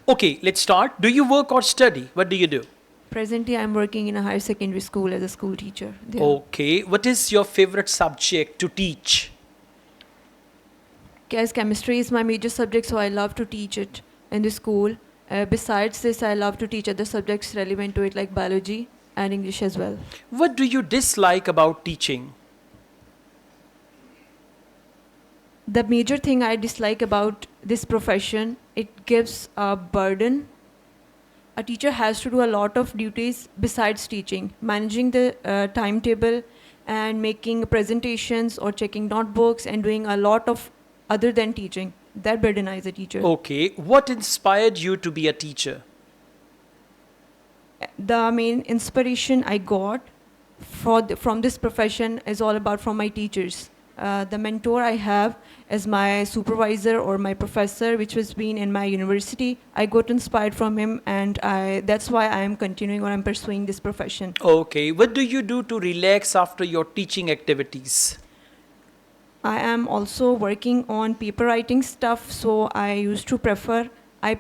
Okay, let's start. Do you work or study? What do you do? Presently, I'm working in a higher secondary school as a school teacher there. Okay, what is your favorite subject to teach? As chemistry is my major subject, so I love to teach it in the school. Besides this, I love to teach other subjects relevant to it, like biology and English as well. What do you dislike about teaching? The major thing I dislike about this profession, it gives a burden. A teacher has to do a lot of duties besides teaching, managing the timetable and making presentations or checking notebooks and doing a lot of other than teaching. That burdenize a teacher. Okay, what inspired you to be a teacher? The main inspiration I got from this profession is all about from my teachers. The mentor I have as my supervisor or my professor, which was been in my university, I got inspired from him, and that's why I am continuing or I'm pursuing this profession. Okay, what do you do to relax after your teaching activities? I am also working on paper writing stuff, so I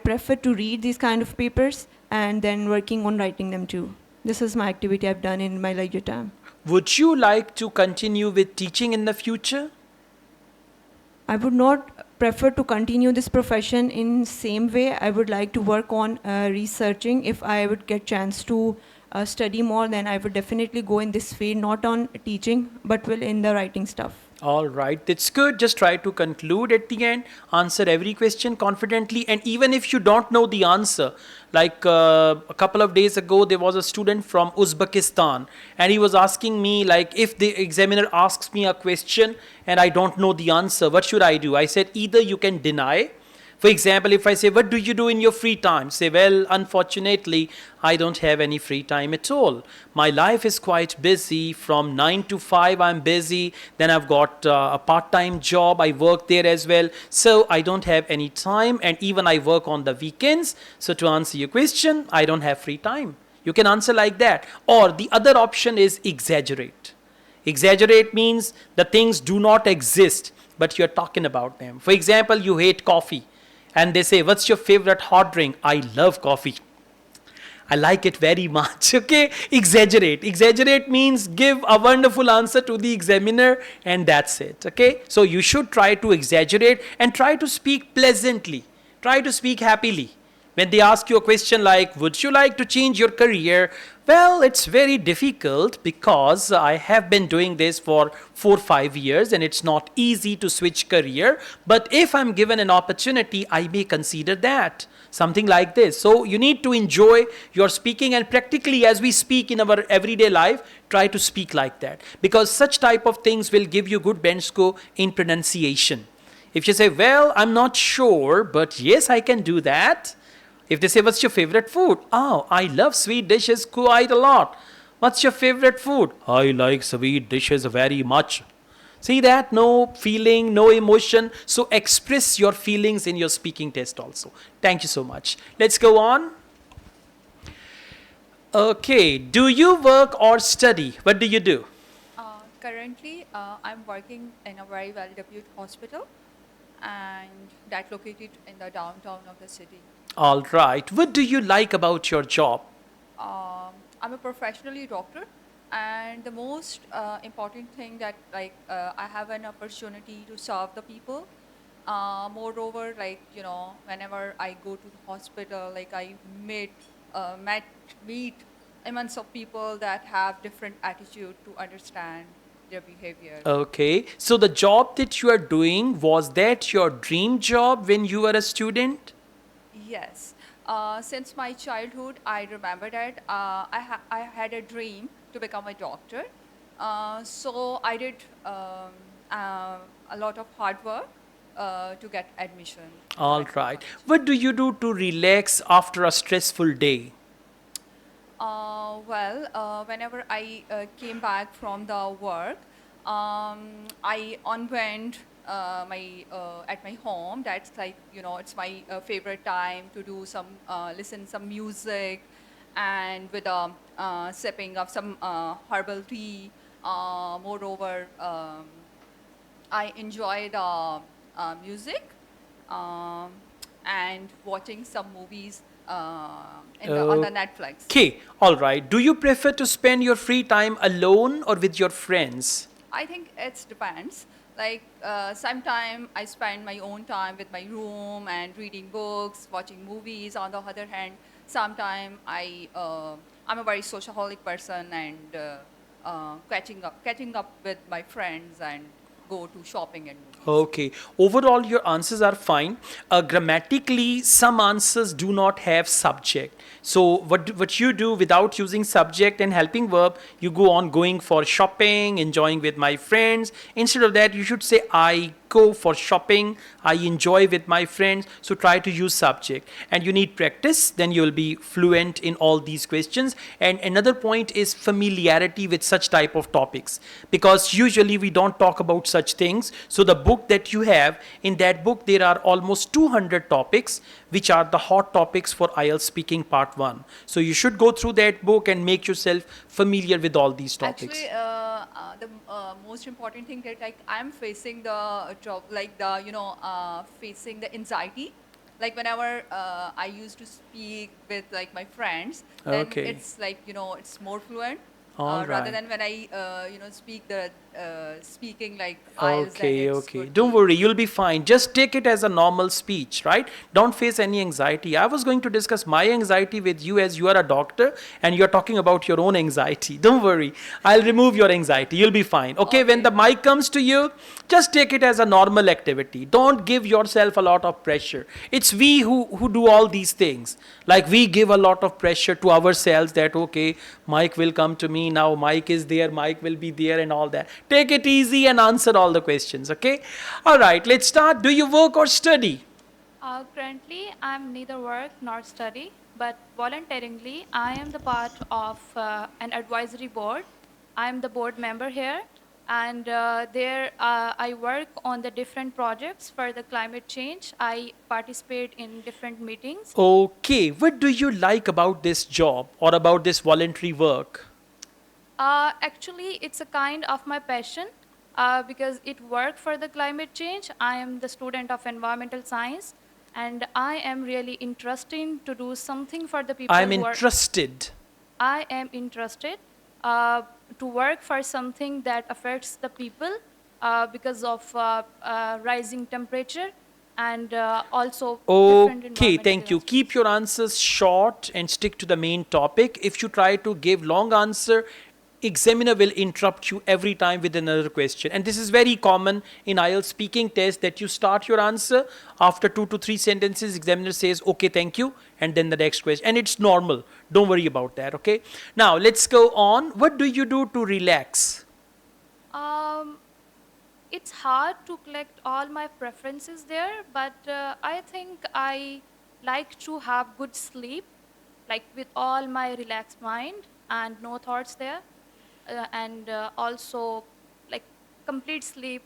prefer to read these kind of papers and then working on writing them too. This is my activity I've done in my leisure time. Would you like to continue with teaching in the future? I would not prefer to continue this profession in same way. I would like to work on researching. If I would get chance to study more, then I would definitely go in this field, not on teaching, but will in the writing stuff. All right, that's good. Just try to conclude at the end, answer every question confidently, and even if you don't know the answer, like a couple of days ago, there was a student from Uzbekistan, and he was asking me, like, if the examiner asks me a question and I don't know the answer, what should I do? I said, either you can deny. For example, if I say, what do you do in your free time? Say, well, unfortunately, I don't have any free time at all. My life is quite busy. From 9 to 5, I'm busy. Then I've got a part-time job. I work there as well. So I don't have any time. And even I work on the weekends. So to answer your question, I don't have free time. You can answer like that. Or the other option is exaggerate. Exaggerate means the things do not exist, but you're talking about them. For example, you hate coffee, and they say, what's your favorite hot drink? I love coffee. I like it very much. Okay, exaggerate. Exaggerate means give a wonderful answer to the examiner, and that's it. Okay, so you should try to exaggerate and try to speak pleasantly, try to speak happily. When they ask you a question like, would you like to change your career? Well, it's very difficult because I have been doing this for 4 or 5 years and it's not easy to switch career. But if I'm given an opportunity, I may consider that. Something like this. So you need to enjoy your speaking, and practically as we speak in our everyday life, try to speak like that. Because such type of things will give you good bench score in pronunciation. If you say, well, I'm not sure, but yes, I can do that. If they say, what's your favorite food? Oh, I love sweet dishes quite a lot. What's your favorite food? I like sweet dishes very much. See that? No feeling, no emotion. So express your feelings in your speaking test also. Thank you so much. Let's go on. Okay, do you work or study? What do you do? Currently, I'm working in a very well-developed hospital, and that located in the downtown of the city. All right. What do you like about your job? I'm a professionally doctor, and the most important thing that I have an opportunity to serve the people. Moreover, whenever I go to the hospital, like I meet immense of people that have different attitude to understand their behavior. Okay. So the job that you are doing, was that your dream job when you were a student? Yes. Since my childhood, I remember that I had a dream to become a doctor. So I did a lot of hard work to get admission in the All medical right. college. What do you do to relax after a stressful day? Whenever I came back from the work, I unwent at my home. That's it's my favorite time to do some listen some music, and with sipping of some herbal tea. Moreover, I enjoy the music. Um, and watching some movies on the Netflix. Okay, all right. Do you prefer to spend your free time alone or with your friends? I think it depends. Like sometime I spend my own time with my room and reading books, watching movies. On the other hand, sometime I'm a very sociaholic person and catching up with my friends and go to shopping and movies. Okay. Overall, your answers are fine. Grammatically, some answers do not have subject. So, what you do without using subject and helping verb, you go on going for shopping, enjoying with my friends. Instead of that, you should say I go for shopping, I enjoy with my friends. So try to use subject, and you need practice, then you will be fluent in all these questions. And another point is familiarity with such type of topics, because usually we don't talk about such things. So the book that you have, in that book there are almost 200 topics which are the hot topics for IELTS speaking part 1. So you should go through that book and make yourself familiar with all these topics. Actually, the most important thing that like I'm facing the job, like facing the anxiety. Like whenever I used to speak with like my friends, then Okay. it's like it's more fluent. All Rather right. than when I speaking like IELTS, then Okay, it's okay. would Don't be. worry, you'll be fine. Just take it as a normal speech, right? Don't face any anxiety. I was going to discuss my anxiety with you as you are a doctor and you're talking about your own anxiety. Don't worry, I'll remove your anxiety. You'll be fine. Okay, when Okay. the mic comes to you, just take it as a normal activity. Don't give yourself a lot of pressure. It's we who do all these things. Like we give a lot of pressure to ourselves that, okay, Mike will come to me now, Mike is there, Mike will be there, and all that. Take it easy and answer all the questions, okay? All right, let's start. Do you work or study? Currently, I'm neither work nor study, but voluntarily, I am the part of an advisory board. I'm the board member here, and there I work on the different projects for the climate change. I participate in different meetings. Okay, what do you like about this job or about this voluntary work? Actually, it's a kind of my passion because it worked for the climate change. I am the student of environmental science, and I am really interested to do something for the people I'm who are. interested. I am interested uh, to work for something that affects the people because of rising temperature and also different Okay, environmental thank you. disasters. Keep your answers short and stick to the main topic. If you try to give long answer, examiner will interrupt you every time with another question. And this is very common in IELTS speaking test, that you start your answer, after 2 to 3 sentences, examiner says, okay, thank you, and then the next question. And it's normal. Don't worry about that, okay? Now, let's go on. What do you do to relax? Um, it's hard to collect all my preferences there, but I think I like to have good sleep, like with all my relaxed mind and no thoughts there, and also like complete sleep.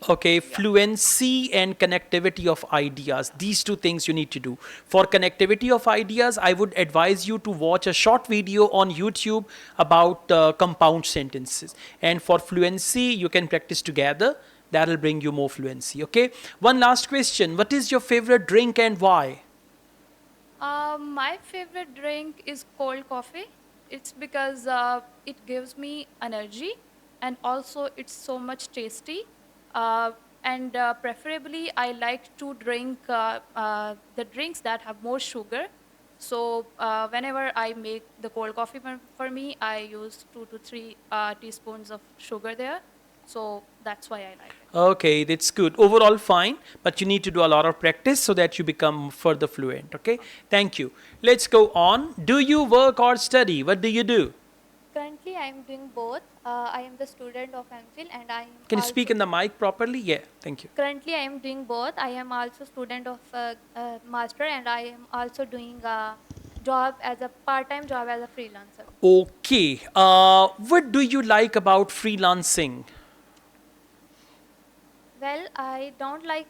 Okay, Yeah. fluency and connectivity of ideas. These two things you need to do. For connectivity of ideas, I would advise you to watch a short video on YouTube about compound sentences. And for fluency, you can practice together. That'll bring you more fluency. Okay. One last question. What is your favorite drink and why? My favorite drink is cold coffee. It's because it gives me energy and also it's so much tasty. And preferably, I like to drink the drinks that have more sugar. So whenever I make the cold coffee for me, I use 2 to 3 teaspoons of sugar there. So that's why I like it. Okay, that's good. Overall, fine, but you need to do a lot of practice so that you become further fluent. Okay, thank you. Let's go on. Do you work or study? What do you do? Currently, I am doing both. I am the student of MPhil and I am Can you speak also in the mic properly? Yeah, thank you. currently I am doing both. I am also student of master and I am also doing a job as a part-time job as a freelancer. Okay, what do you like about freelancing? Well, I don't like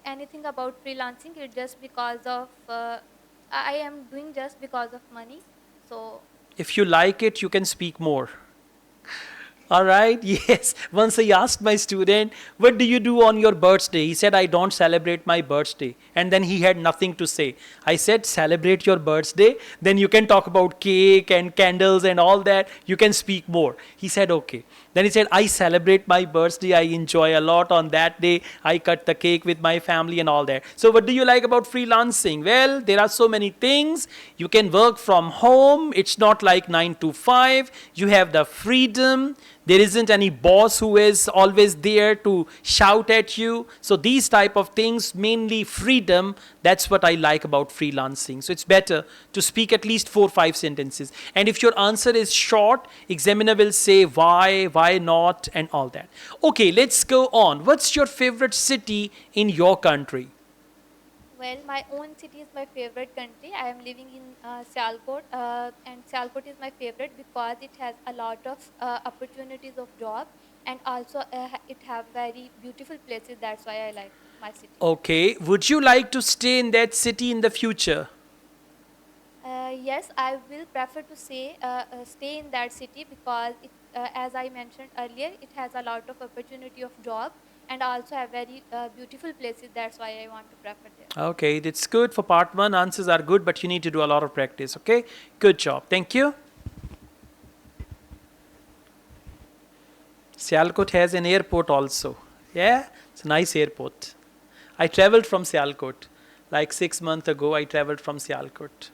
anything about freelancing. It's just because of I am doing just because of money. So If you like it, you can speak more. All right, yes. Once I asked my student, what do you do on your birthday? He said, I don't celebrate my birthday. And then he had nothing to say. I said, celebrate your birthday, then you can talk about cake and candles and all that. You can speak more. He said, okay. Then he said, I celebrate my birthday. I enjoy a lot on that day. I cut the cake with my family and all that. So, what do you like about freelancing? Well, there are so many things. You can work from home. It's not like 9 to 5. You have the freedom. There isn't any boss who is always there to shout at you. So these type of things, mainly freedom, that's what I like about freelancing. So it's better to speak at least 4 or 5 sentences. And if your answer is short, examiner will say why not, and all that. Okay, let's go on. What's your favorite city in your country? Well, my own city is my favorite country. I am living in Sialkot, and Sialkot is my favorite because it has a lot of opportunities of job, and also it have very beautiful places. That's why I like my city. Okay, would you like to stay in that city in the future? Yes, I will prefer to stay in that city because, as I mentioned earlier, it has a lot of opportunity of job and also have very beautiful places. That's why I want to prefer there. Okay, that's good for part one. Answers are good, but you need to do a lot of practice. Okay, good job. Thank you. Sialkot has an airport also. Yeah, it's a nice airport. I traveled from Sialkot. Like 6 months ago, I traveled from Sialkot.